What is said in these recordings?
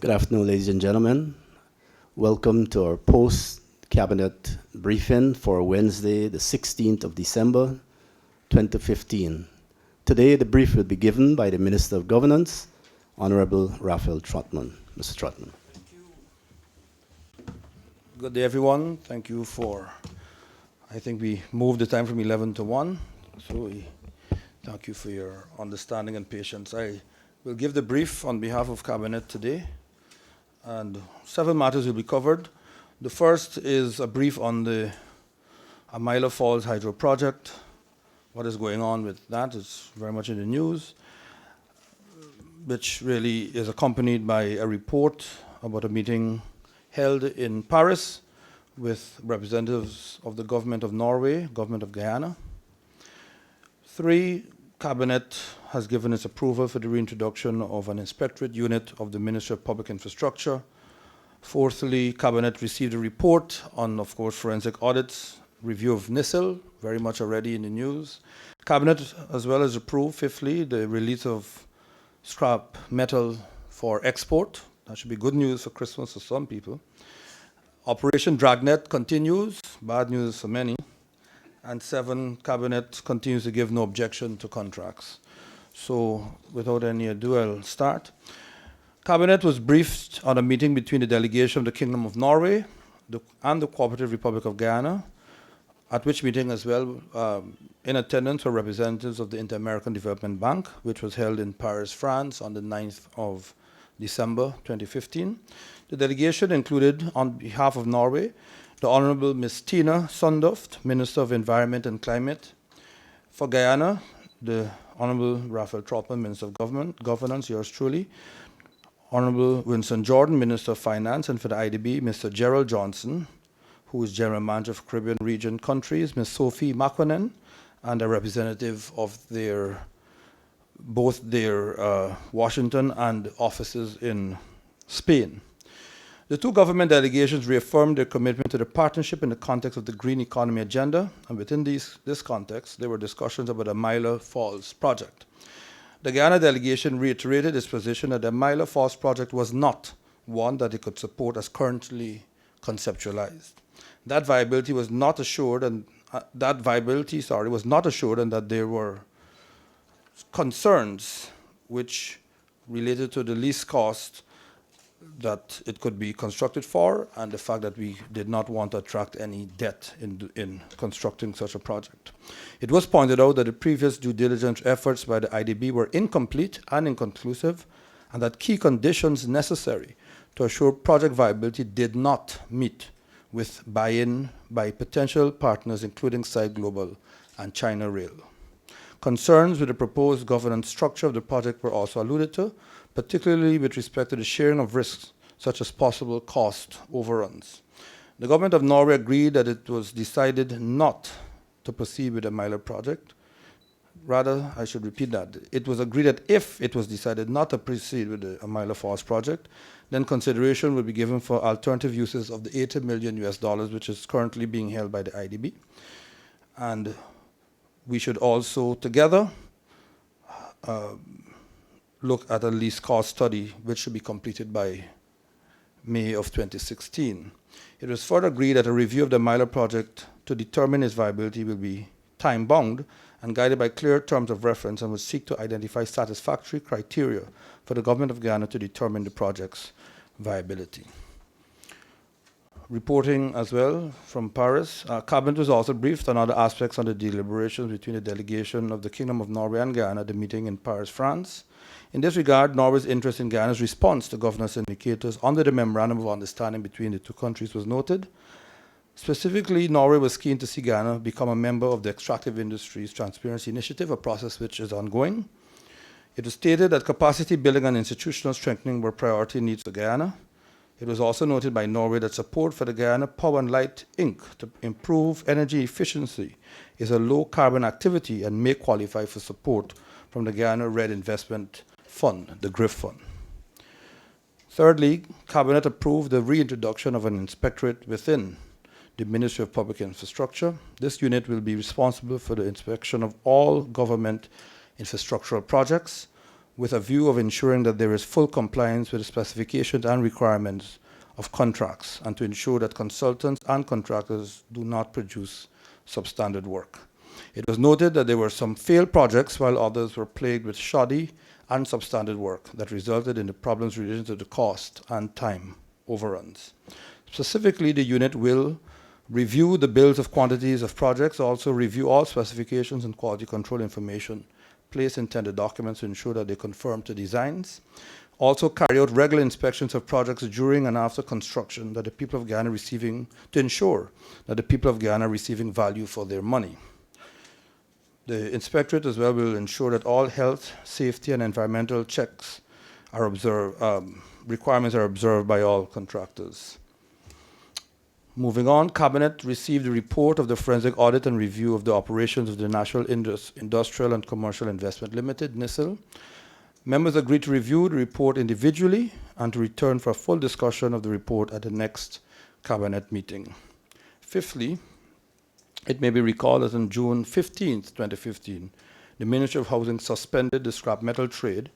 Good afternoon, ladies and gentlemen. Welcome to our post-cabinet briefing for Wednesday, the 16th of December, 2015. Today, the brief will be given by the Minister of Governance, Honorable Raphael Trotman. Mr. Trotman. Thank you. Good day, everyone. Thank you for, I think we moved the time from 11 to 1, so thank you for your understanding and patience. I will give the brief on behalf of Cabinet today, and several matters will be covered. The first is a brief on the Amila Falls Hydro Project. What is going on with that is very much in the news, which really is accompanied by a report about a meeting held in Paris with representatives of the government of Norway, government of Guyana. 3, Cabinet has given its approval for the reintroduction of an inspectorate unit of the Ministry of Public Infrastructure. 4thly, Cabinet received a report on, of course, forensic audits, review of NISIL, very much already in the news. Cabinet as well as approved, 5thly, the release of scrap metal for export. That should be good news for Christmas for some people. Operation Dragnet continues, bad news for many. And 7, Cabinet continues to give no objection to contracts. So without any ado, I'll start. Cabinet was briefed on a meeting between the delegation of the Kingdom of Norway and the Cooperative Republic of Guyana, at which meeting as well in attendance were representatives of the Inter-American Development Bank, which was held in Paris, France on the 9th of December 2015. The delegation included, on behalf of Norway, the Honorable Ms. Tina Sundoft, Minister of Environment and Climate. For Guyana, the Honorable Raphael Trotman, Minister of Governance, yours truly. Honorable Winston Jordan, Minister of Finance. And for the IDB, Mr. Gerald Johnson, who is General Manager of Caribbean Region Countries, Ms. Sophie Makwanen, and a representative of both their Washington and offices in Spain. The 2 government delegations reaffirmed their commitment to the partnership in the context of the Green Economy Agenda, and within this context, there were discussions about the Amila Falls project. The Guyana delegation reiterated its position that the Amila Falls project was not one that it could support as currently conceptualized. That viability was not assured, and was not assured, and that there were concerns which related to the least cost that it could be constructed for, and the fact that we did not want to attract any debt in constructing such a project. It was pointed out that the previous due diligence efforts by the IDB were incomplete and inconclusive, and that key conditions necessary to assure project viability did not meet with buy-in by potential partners including Side Global and China Rail. Concerns with the proposed governance structure of the project were also alluded to, particularly with respect to the sharing of risks, such as possible cost overruns. The government of Norway agreed that it was decided not to proceed with the Amila project. Rather, I should repeat that. It was agreed that if it was decided not to proceed with the Amila Falls project, then consideration would be given for alternative uses of the $80 million, which is currently being held by the IDB. And we should also together look at a least cost study, which should be completed by May of 2016. It was further agreed that a review of the Amila project to determine its viability will be time-bound and guided by clear terms of reference, and will seek to identify satisfactory criteria for the government of Guyana to determine the project's viability. Reporting as well from Paris, Cabinet was also briefed on other aspects on the deliberations between the delegation of the Kingdom of Norway and Guyana at the meeting in Paris, France. In this regard, Norway's interest in Guyana's response to governance indicators under the Memorandum of Understanding between the 2 countries was noted. Specifically, Norway was keen to see Guyana become a member of the Extractive Industries Transparency Initiative, a process which is ongoing. It was stated that capacity building and institutional strengthening were priority needs for Guyana. It was also noted by Norway that support for the Guyana Power and Light Inc. to improve energy efficiency is a low-carbon activity and may qualify for support from the Guyana Red Investment Fund, the GRIF Fund. Thirdly, Cabinet approved the reintroduction of an inspectorate within the Ministry of Public Infrastructure. This unit will be responsible for the inspection of all government infrastructural projects, with a view of ensuring that there is full compliance with the specifications and requirements of contracts, and to ensure that consultants and contractors do not produce substandard work. It was noted that there were some failed projects while others were plagued with shoddy and substandard work that resulted in the problems related to the cost and time overruns. Specifically, the unit will review the bills of quantities of projects, also review all specifications and quality control information placed in tender documents to ensure that they conform to designs. Also carry out regular inspections of projects during and after construction that the people of Guyana to ensure that the people of Guyana are receiving value for their money. The inspectorate as well will ensure that all health, safety, and environmental checks are observed, requirements are observed by all contractors. Moving on, Cabinet received a report of the forensic audit and review of the operations of the National Industrial and Commercial Investment Limited, NISL. Members agreed to review the report individually and to return for a full discussion of the report at the next Cabinet meeting. Fifthly, it may be recalled that on June 15, 2015, the Ministry of Housing suspended the scrap metal trade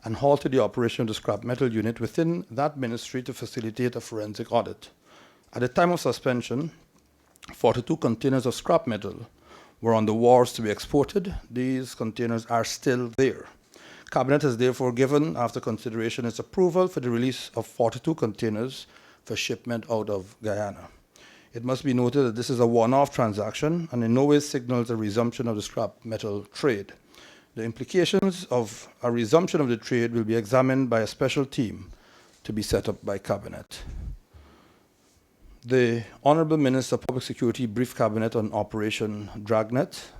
and halted the operation of the scrap metal unit within that ministry to facilitate a forensic audit. At the time of suspension, 42 containers of scrap metal were on the wharves to be exported. These containers are still there. Cabinet has therefore given, after consideration, its approval for the release of 42 containers for shipment out of Guyana. It must be noted that this is a one-off transaction and in no way signals a resumption of the scrap metal trade. The implications of a resumption of the trade will be examined by a special team to be set up by Cabinet. The Honorable Minister of Public Security briefed Cabinet on Operation Dragnet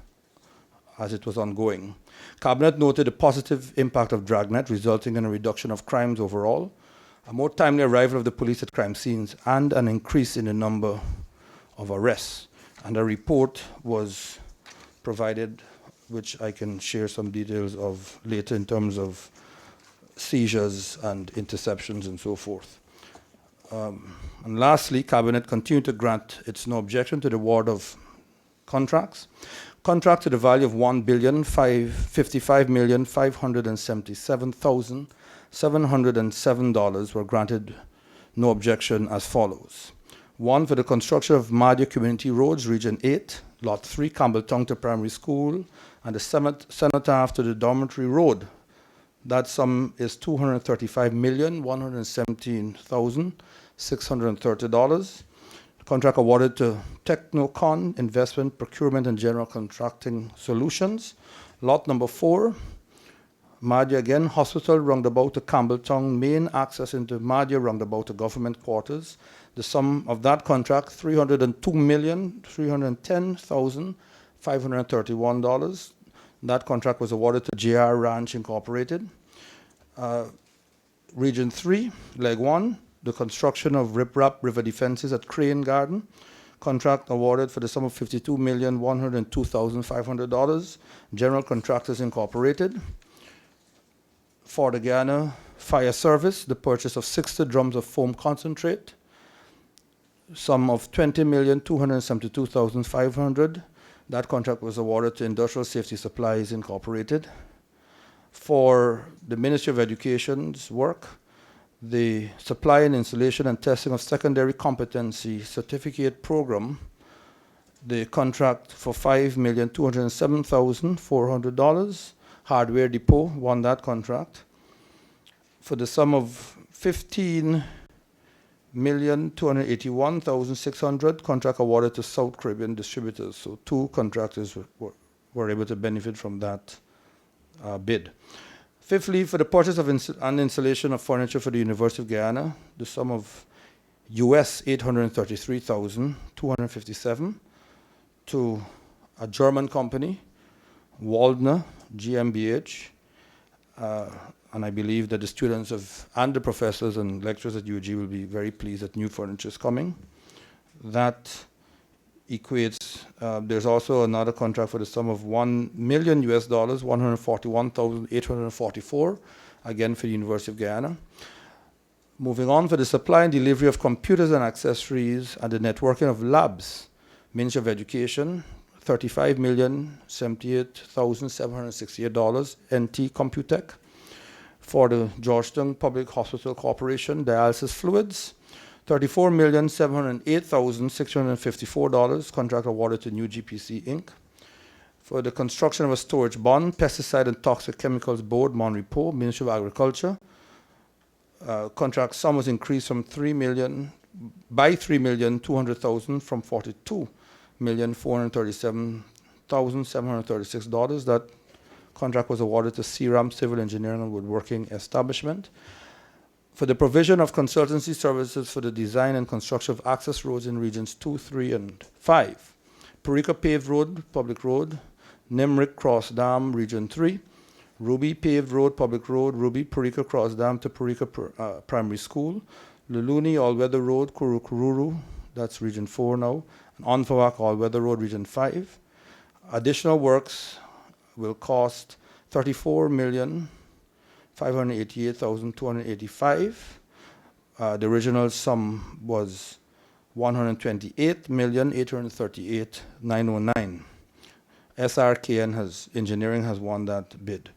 as it was ongoing. Cabinet noted the positive impact of Dragnet, resulting in a reduction of crimes overall, a more timely arrival of the police at crime scenes, and an increase in the number of arrests. And a report was provided, which I can share some details of later in terms of seizures and interceptions and so forth. And lastly, Cabinet continued to grant its no objection to the award of contracts. Contracts to the value of $1,555,577,707 were granted no objection as follows. One, for the construction of Madia Community Roads, Region 8, Lot 3, Campbelltown to Primary School, and the cenotaph to the Dormitory Road. That sum is $235,117,630. Contract awarded to Technocon Investment, Procurement, and General Contracting Solutions. Lot number 4, Madia again, Hospital Roundabout to Campbelltown, main access into Madia Roundabout to Government Quarters. The sum of that contract, $302,310,531. That contract was awarded to JR Ranch Incorporated. Region 3, Leg 1, the construction of riprap river defenses at Crane Garden. Contract awarded for the sum of $52,102,500. General Contractors Incorporated. For the Guyana Fire Service, the purchase of 60 drums of foam concentrate. Sum of $20,272,500. That contract was awarded to Industrial Safety Supplies Incorporated. For the Ministry of Education's work, the supply and installation and testing of secondary competency certificate program, the contract for $5,207,400. Hardware Depot won that contract for the sum of $15,281,600. Contract awarded to South Caribbean Distributors. So 2 contractors were able to benefit from that bid. Fifthly, for the purchase of and installation of furniture for the University of Guyana, the sum of US $833,257 to a German company, Waldner GmbH, and I believe that the students and the professors and lecturers at UG will be very pleased that new furniture is coming. That equates, there's also another contract for the sum of $1 million, $141,844, again for the University of Guyana. Moving on, for the supply and delivery of computers and accessories and the networking of labs, Ministry of Education, $35,078,768, NT Computech. For the Georgetown Public Hospital Corporation, dialysis fluids, $34,708,654, contract awarded to New GPC Inc. For the construction of a storage bond, Pesticide and Toxic Chemicals Board, Monrepo, Ministry of Agriculture, contract sum was increased from $3,200,000 from $42,437,736. That contract was awarded to CRAM Civil Engineering and Woodworking Establishment. For the provision of consultancy services for the design and construction of access roads in regions 2, 3, and 5. Parika Paved Road, Public Road, Nimrick Cross Dam, Region 3. Ruby Paved Road, Public Road, Ruby Parika Cross Dam to Parika Primary School. Luluni All-Weather Road, Kurukururu, that's Region 4 now. And Onfawak All-Weather Road, Region 5. Additional works will cost $34,588,285. The original sum was $128,838,909. SRKN Engineering has won that bid.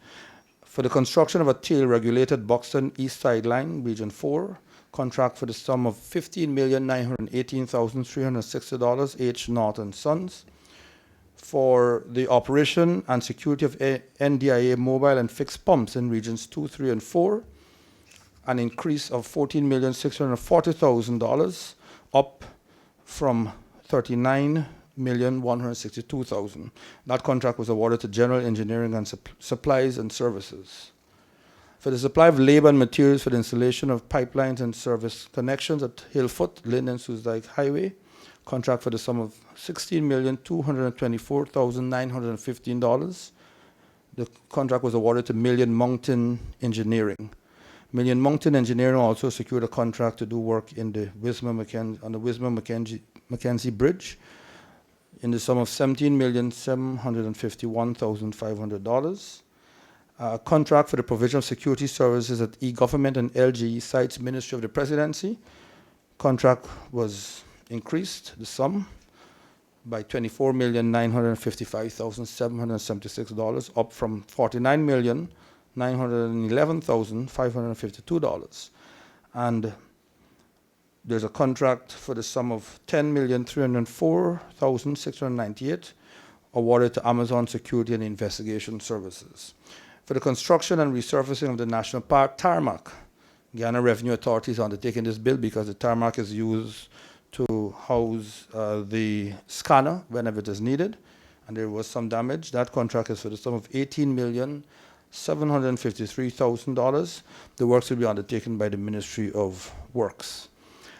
For the construction of a tail-regulated Buxton East Sideline, Region 4, contract for the sum of $15,918,360, H. North and Sons. For the operation and security of NDIA mobile and fixed pumps in regions 2, 3, and 4, an increase of $14,640,000, up from $39,162,000. That contract was awarded to General Engineering and Supplies and Services. For the supply of labor and materials for the installation of pipelines and service connections at Hillfoot, Lynn, and Susdike Highway, contract for the sum of $16,224,915. The contract was awarded to Million Mountain Engineering. Million Mountain Engineering also secured a contract to do work in the Wisma-Mackenzie Bridge in the sum of $17,751,500. Contract for the provision of security services at e-government and LGE sites, Ministry of the Presidency. Contract was increased, the sum, by $24,955,776, up from $49,911,552. And there's a contract for the sum of $10,304,698 awarded to Amazon Security and Investigation Services. For the construction and resurfacing of the National Park tarmac, Guyana Revenue Authority is undertaking this bill because the tarmac is used to house the scanner whenever it is needed, and there was some damage. That contract is for the sum of $18,753,000. The works will be undertaken by the Ministry of Works.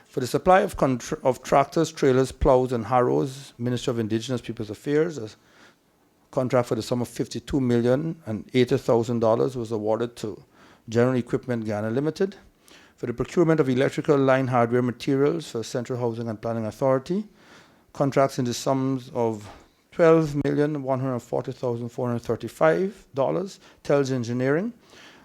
For the supply of tractors, trailers, plows, and harrows, Ministry of Indigenous Peoples Affairs, a contract for the sum of $52,080,000 was awarded to General Equipment Ghana Limited. For the procurement of electrical line hardware materials for Central Housing and Planning Authority, contracts in the sums of $12,140,435, Tells Engineering.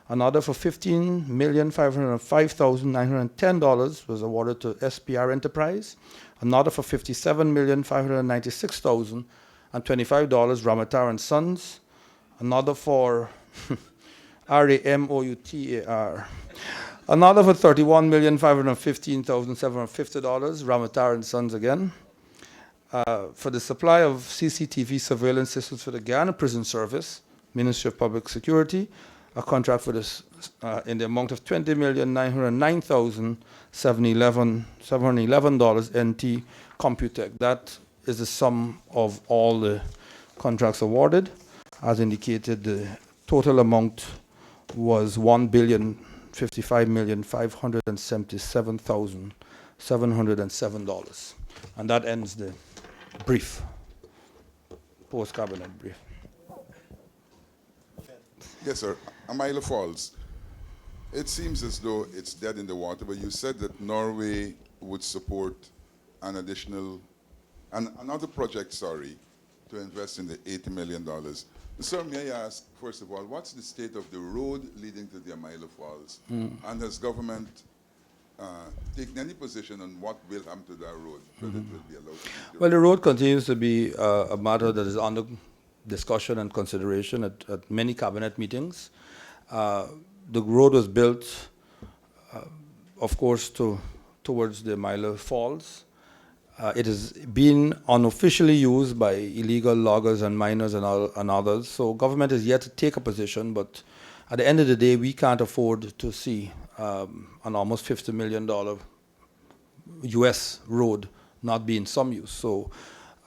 Another for $15,505,910 was awarded to SPR Enterprise. Another for $57,596,025, Ramatar and Sons. Another for RAMOUTAR. Another for $31,515,750, Ramatar and Sons again. For the supply of CCTV surveillance systems for the Guyana Prison Service, Ministry of Public Security, a contract for this in the amount of $20,909,711 NT Computech. That is the sum of all the contracts awarded. As indicated, the total amount was $1,055,577,707. And that ends the brief, post-cabinet brief. Yes, sir. Amila Falls. It seems as though it's dead in the water, but you said that Norway would support an another project, to invest in the $80 million. Sir, may I ask, first of all, what's the state of the road leading to the Amila Falls? And has government taken any position on what will happen to that road, whether it will be allowed to be Well, the road continues to be a matter that is under discussion and consideration at many cabinet meetings. the road was built, of course, towards the Milo Falls. It is being unofficially used by illegal loggers and miners and others. So government is yet to take a position, but at the end of the day, we can't afford to see an almost $50 million US road not be in some use. So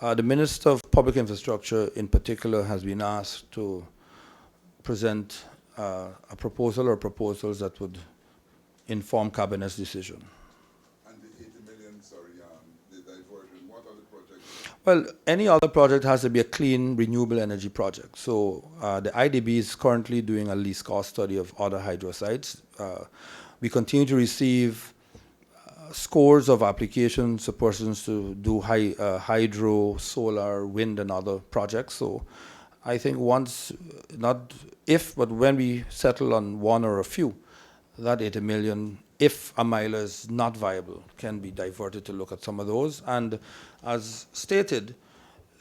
the Minister of Public Infrastructure in particular has been asked to present a proposal or proposals that would inform Cabinet's decision. And the 80 million, the diversion, what other projects? Well, any other project has to be a clean, renewable energy project. So the IDB is currently doing a least cost study of other hydro sites. We continue to receive scores of applications for persons to do hydro, solar, wind, and other projects. So I think once, not if, but when we settle on one or a few, that 80 million, if a mile is not viable, can be diverted to look at some of those. And as stated,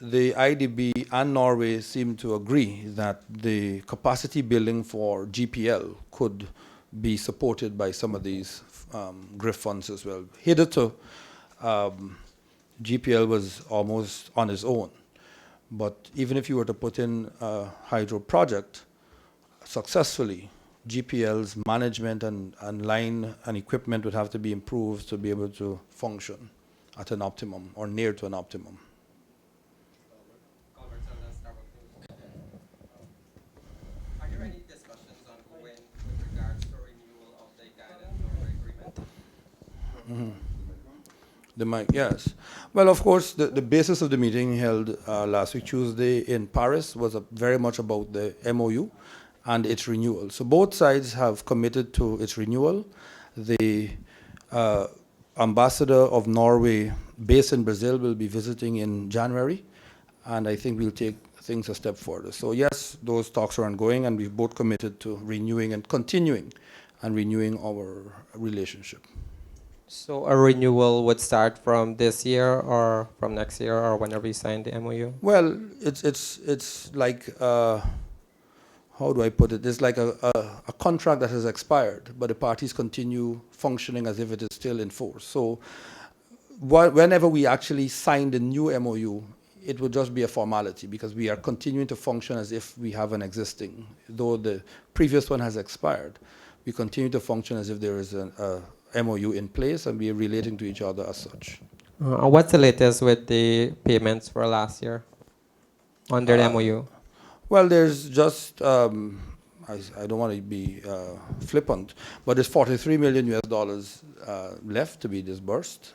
the IDB and Norway seem to agree that the capacity building for GPL could be supported by some of these GRIF funds as well. Hitherto, GPL was almost on its own. But even if you were to put in a hydro project successfully, GPL's management and line and equipment would have to be improved to be able to function at an optimum or near to an optimum. Are there any discussions ongoing with regards to renewal of the guidance or agreement? The mic, yes. Well, of course, the basis of the meeting held last week, Tuesday, in Paris was very much about the MOU and its renewal. So both sides have committed to its renewal. The ambassador of Norway, based in Brazil, will be visiting in January, and I think we'll take things a step further. So yes, those talks are ongoing, and we've both committed to renewing and continuing and renewing our relationship. So a renewal would start from this year or from next year or whenever you sign the MOU? Well, it's like, how do I put it? It's like a contract that has expired, but the parties continue functioning as if it is still in force. So whenever we actually sign the new MOU, it would just be a formality because we are continuing to function as if we have an existing. Though the previous one has expired, we continue to function as if there is a MOU in place and we are relating to each other as such. What's the latest with the payments for last year under the MOU? Well, there's just, I don't want to be flippant, but there's $43 million left to be disbursed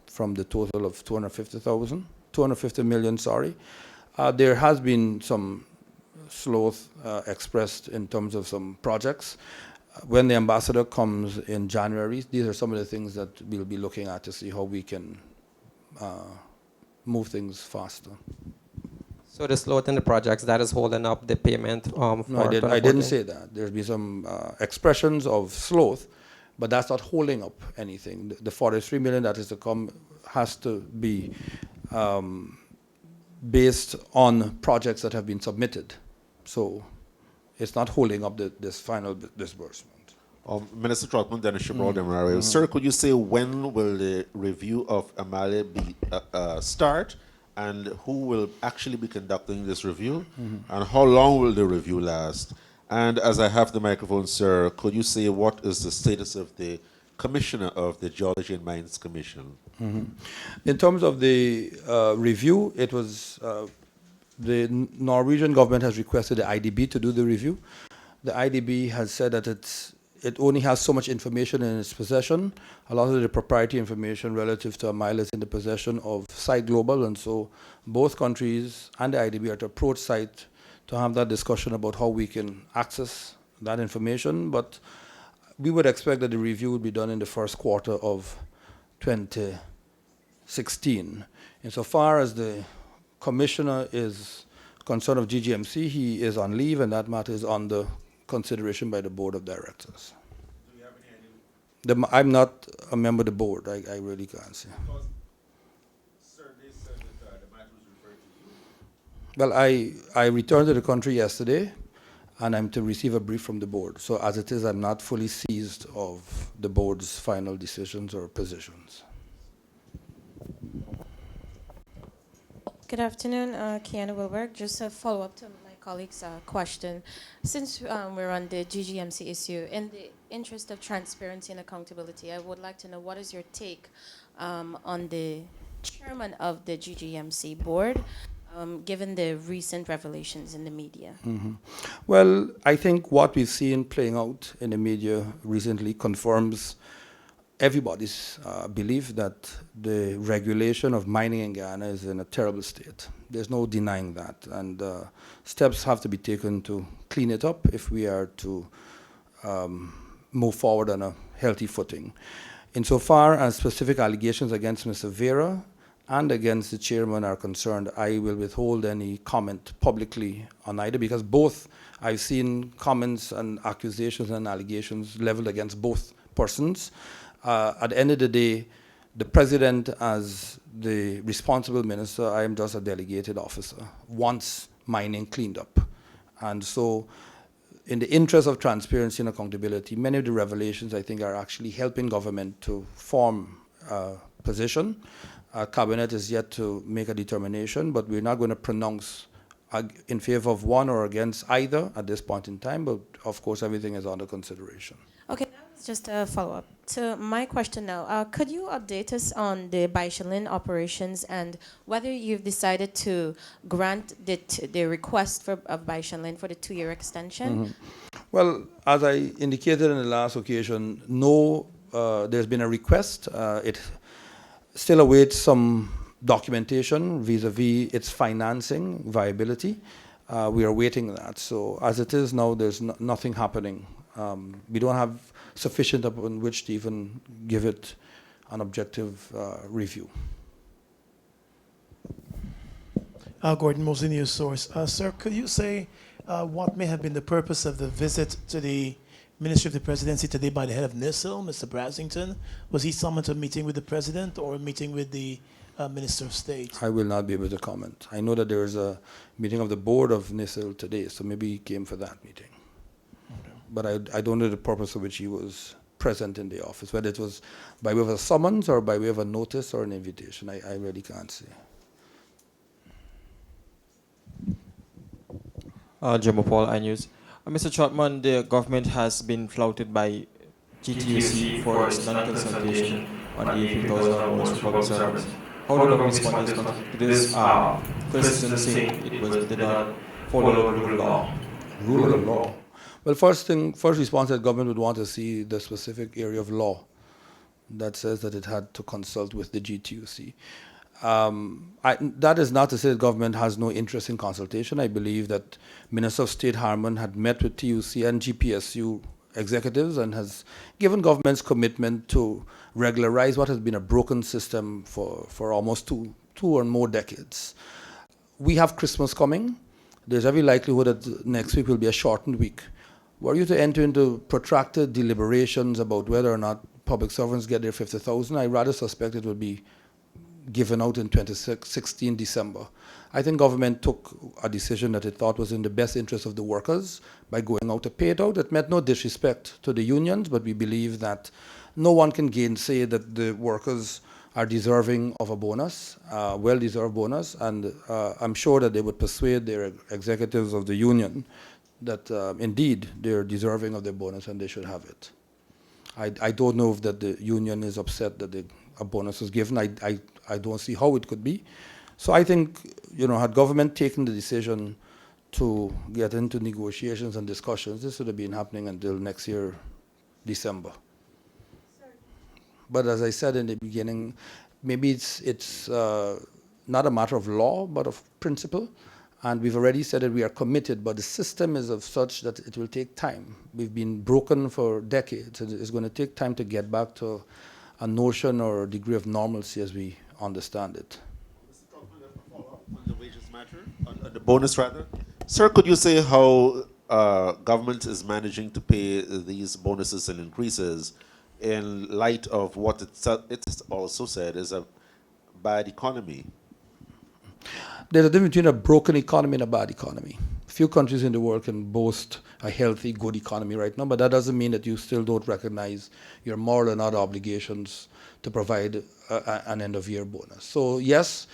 from the total of 250 million, sorry. There has been some sloth expressed in terms of some projects. When the ambassador comes in January, these are some of the things that we'll be looking at to see how we can move things faster. So the sloth in the projects, that is holding up the payment for No, I didn't say that. There's been some expressions of sloth, but that's not holding up anything. The 43 million that is to come has to be based on projects that have been submitted. So it's not holding up this final disbursement. Minister Trotman, Dennis Shabraw, Sir, could you say when will the review of Amale be start, and who will actually be conducting this review, and how long will the review last? And as I have the microphone, sir, could you say what is the status of the commissioner of the Geology and Mines Commission? In terms of the review, it was the Norwegian government has requested the IDB to do the review. The IDB has said that it only has so much information in its possession. A lot of the proprietary information relative to Amile is in the possession of Site Global, and so both countries and the IDB are to approach Site to have that discussion about how we can access that information. But we would expect that the review would be done in the first quarter of 2016. Insofar as the commissioner is concerned of GGMC, he is on leave, and that matter is under consideration by the board of directors. Do you have any idea? I'm not a member of the board. I really can't say. Because, sir, they said that the matter was referred to you. Well, I returned to the country yesterday, and I'm to receive a brief from the board. So as it is, I'm not fully seized of the board's final decisions or positions. Good afternoon, Kiana Wilberg. Just a follow-up to my colleague's question. Since we're on the GGMC issue, in the interest of transparency and accountability, I would like to know what is your take on the chairman of the GGMC board, given the recent revelations in the media? Well, I think what we've seen playing out in the media recently confirms everybody's belief that the regulation of mining in Ghana is in a terrible state. There's no denying that. And steps have to be taken to clean it up if we are to move forward on a healthy footing. Insofar as specific allegations against Mr. Vera and against the chairman are concerned, I will withhold any comment publicly on either, because both, I've seen comments and accusations and allegations leveled against both persons. At the end of the day, the president, as the responsible minister, I am just a delegated officer, wants mining cleaned up. And so, in the interest of transparency and accountability, many of the revelations, I think, are actually helping government to form a position. Cabinet is yet to make a determination, but we're not going to pronounce in favor of one or against either at this point in time, but of course everything is under consideration. Okay, that was just a follow-up. So my question now, could you update us on the Baishalin operations and whether you've decided to grant the request of Baishalin for the 2-year extension? Well, as I indicated in the last occasion, no, there's been a request. It still awaits some documentation vis-a-vis its financing viability. We are waiting that. So as it is now, there's nothing happening. We don't have sufficient upon which to even give it an objective review. Gordon Mosley, News Source. Sir, could you say what may have been the purpose of the visit to the Ministry of the Presidency today by the head of NISL, Mr. Brasington? Was he summoned to a meeting with the President or a meeting with the Minister of State? I will not be able to comment. I know that there is a meeting of the board of NISL today, so maybe he came for that meeting. But I don't know the purpose of which he was present in the office, whether it was by way of a summons or by way of a notice or an invitation. I really can't say. Jimbo Paul, iNews. Mr. Trotman, the government has been flouted by GTUC for its non-consultation on the 15,000 bonus for public servants. How do the government respond to this criticism saying it did not follow the rule of law? Rule of law? Well, first response that government would want to see the specific area of law that says that it had to consult with the GTUC. That is not to say that government has no interest in consultation. I believe that Minister of State Harman had met with TUC and GPSU executives and has given government's commitment to regularize what has been a broken system for almost two or more decades. We have Christmas coming. There's every likelihood that next week will be a shortened week. Were you to enter into protracted deliberations about whether or not public servants get their 50,000, I rather suspect it would be given out in 2016 December. I think government took a decision that it thought was in the best interest of the workers by going out to pay it out. It meant no disrespect to the unions, but we believe that no one can gainsay that the workers are deserving of a bonus, well-deserved bonus, and I'm sure that they would persuade their executives of the union that indeed they're deserving of their bonus and they should have it. I don't know if that the union is upset that a bonus was given. I don't see how it could be. So I think, had government taken the decision to get into negotiations and discussions, this would have been happening until next year, December. But as I said in the beginning, maybe it's not a matter of law, but of principle. And we've already said that we are committed, but the system is of such that it will take time. We've been broken for decades, and it's going to take time to get back to a notion or a degree of normalcy as we understand it. Mr. Trotman, a follow-up on the wages matter, on the bonus rather. Sir, could you say how government is managing to pay these bonuses and increases in light of what it also said is a bad economy? There's a difference between a broken economy and a bad economy. few countries in the world can boast a healthy, good economy right now, but that doesn't mean that you still don't recognize your moral and other obligations to provide an end-of-year bonus. So yes,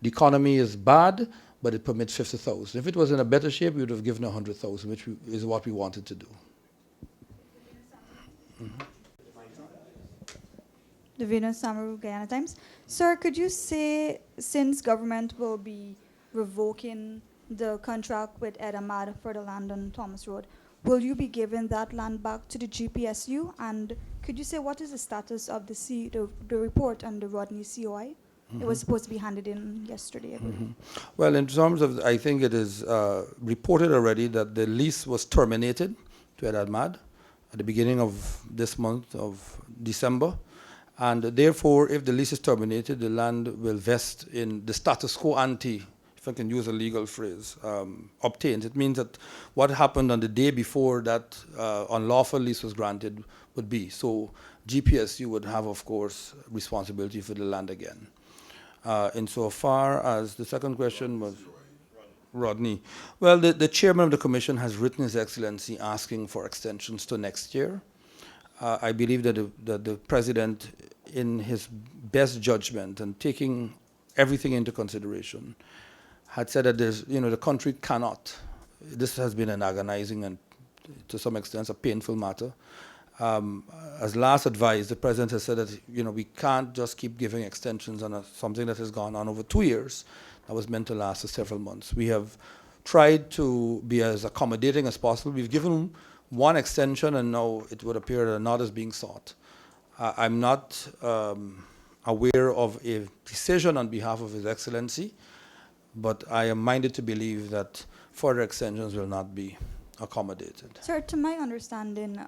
the economy is bad, but it permits 50,000. If it was in a better shape, we would have given 100,000, which is what we wanted to do. Davina Samaru, Guyana Times. Sir, could you say, since government will be revoking the contract with Ed Ahmad for the land on Thomas Road, will you be giving that land back to the GPSU? And could you say what is the status of the report on the Rodney COI? It was supposed to be handed in yesterday, I believe. Well, in terms of, I think it is reported already that the lease was terminated to Ed Ahmad at the beginning of this month of December. And therefore, if the lease is terminated, the land will vest in the status quo ante, if I can use a legal phrase, obtained. It means that what happened on the day before that unlawful lease was granted would be. So GPSU would have, of course, responsibility for the land again. Insofar as the second question was Rodney. Well, the chairman of the commission has written His Excellency asking for extensions to next year. I believe that the president, in his best judgment and taking everything into consideration, had said that the country cannot. This has been an agonizing and, to some extent, a painful matter. As last advice, the president has said that we can't just keep giving extensions on something that has gone on over 2 years. That was meant to last for several months. We have tried to be as accommodating as possible. We've given one extension, and now it would appear that another is being sought. I'm not aware of a decision on behalf of His Excellency, but I am minded to believe that further extensions will not be accommodated. Sir, to my understanding,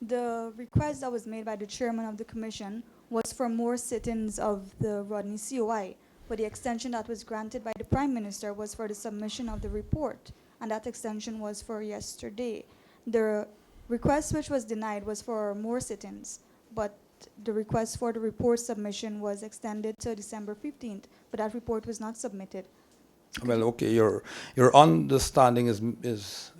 the request that was made by the chairman of the commission was for more sit-ins of the Rodney COI, but the extension that was granted by the Prime Minister was for the submission of the report, and that extension was for yesterday. The request which was denied was for more sit-ins, but the request for the report submission was extended to December 15th, but that report was not submitted. Well, okay, your understanding is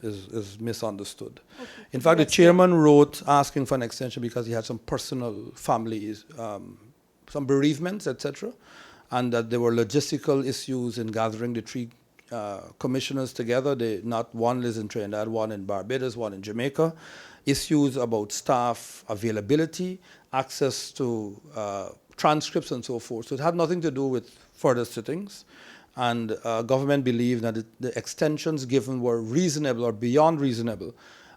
misunderstood. Okay. In fact, the chairman wrote asking for an extension because he had some personal families, some bereavements, etc., and that there were logistical issues in gathering the three commissioners together. Not one lives in Trinidad, one in Barbados, one in Jamaica. Issues about staff availability, access to transcripts and so forth. So it had nothing to do with further sittings. And government believed that the extensions given were reasonable or beyond reasonable,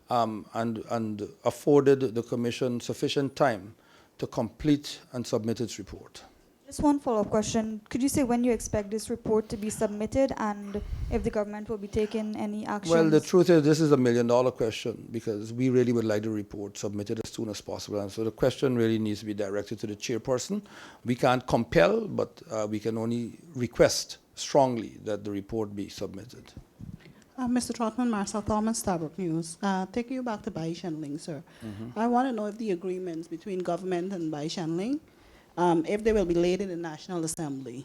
and afforded the commission sufficient time to complete and submit its report. Just one follow-up question. Could you say when you expect this report to be submitted and if the government will be taking any actions? Well, the truth is this is $1 million question because we really would like the report submitted as soon as possible. And so the question really needs to be directed to the chairperson. We can't compel, but we can only request strongly that the report be submitted. Mr. Trotman, Marcel Thorman, Starbrook News. Taking you back to Bai Shanling, sir. I want to know if the agreements between government and Bai Shanling, if they will be laid in the National Assembly.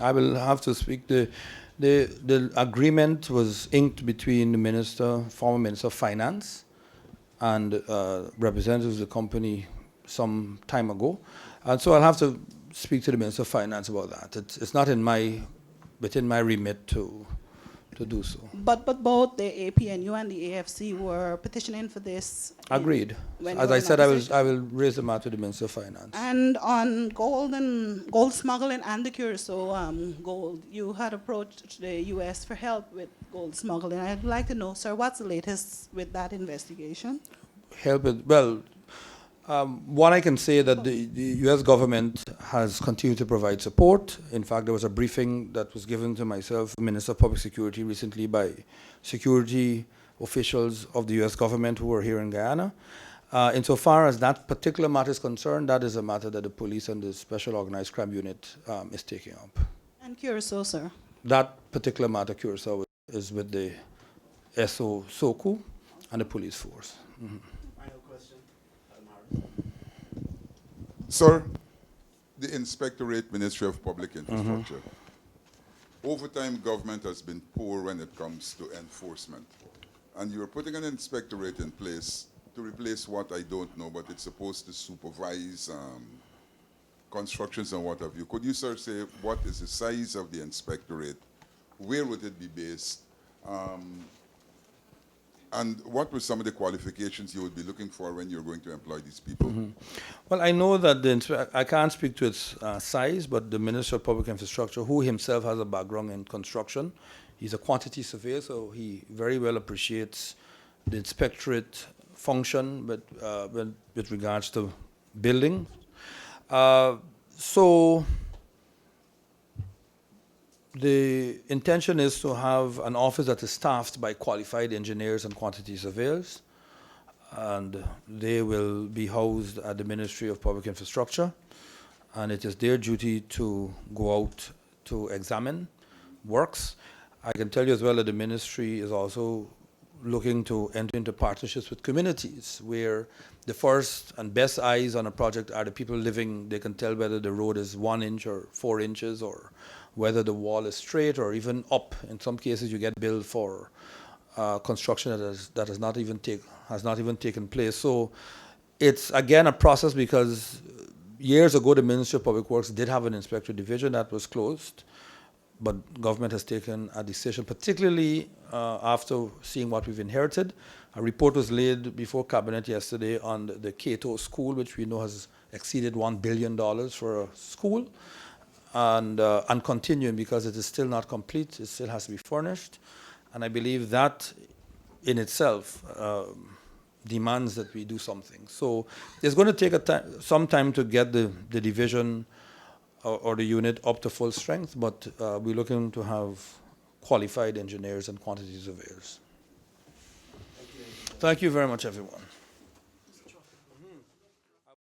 I will have to speak. The agreement was inked between the former Minister of Finance and representatives of the company some time ago. And so I'll have to speak to the Minister of Finance about that. It's not within my remit to do so. But both the APNU and the AFC were petitioning for this. Agreed. As I said, I will raise the matter to the Minister of Finance. And on gold smuggling and the Curacao gold, you had approached the U.S. for help with gold smuggling. I'd like to know, sir, what's the latest with that investigation? One, I can say that the U.S. government has continued to provide support. In fact, there was a briefing that was given to myself, Minister of Public Security, recently by security officials of the U.S. government who were here in Guyana. Insofar as that particular matter is concerned, that is a matter that the police and the Special Organized Crime Unit is taking up. And Curacao, sir? That particular matter, Curacao, is with the SOCU and the police force. Mm-hmm. Sir, the Inspectorate Ministry of Public Infrastructure, over time, government has been poor when it comes to enforcement. And you're putting an inspectorate in place to replace what I don't know, but it's supposed to supervise constructions and what have you. Could you, sir, say what is the size of the inspectorate? Where would it be based? And what were some of the qualifications you would be looking for when you're going to employ these people? Well, I know that I can't speak to its size, but the Minister of Public Infrastructure, who himself has a background in construction, he's a quantity surveyor, so he very well appreciates the inspectorate function, but with regards to building. So the intention is to have an office that is staffed by qualified engineers and quantity surveyors, and they will be housed at the Ministry of Public Infrastructure, and it is their duty to go out to examine works. I can tell you as well that the ministry is also looking to enter into partnerships with communities where the first and best eyes on a project are the people living. They can tell whether the road is 1 inch or 4 inches, or whether the wall is straight or even up. In some cases, you get billed for construction that has not even taken place. So it's again a process, because years ago the Ministry of Public Works did have an inspector division that was closed, but government has taken a decision, particularly after seeing what we've inherited. A report was laid before Cabinet yesterday on the Cato School, which we know has exceeded $1 billion for a school, and continuing, because it is still not complete. It still has to be furnished. And I believe that in itself demands that we do something. So it's going to take some time to get the division or the unit up to full strength, but we're looking to have qualified engineers and quantity surveyors. Thank you very much, everyone.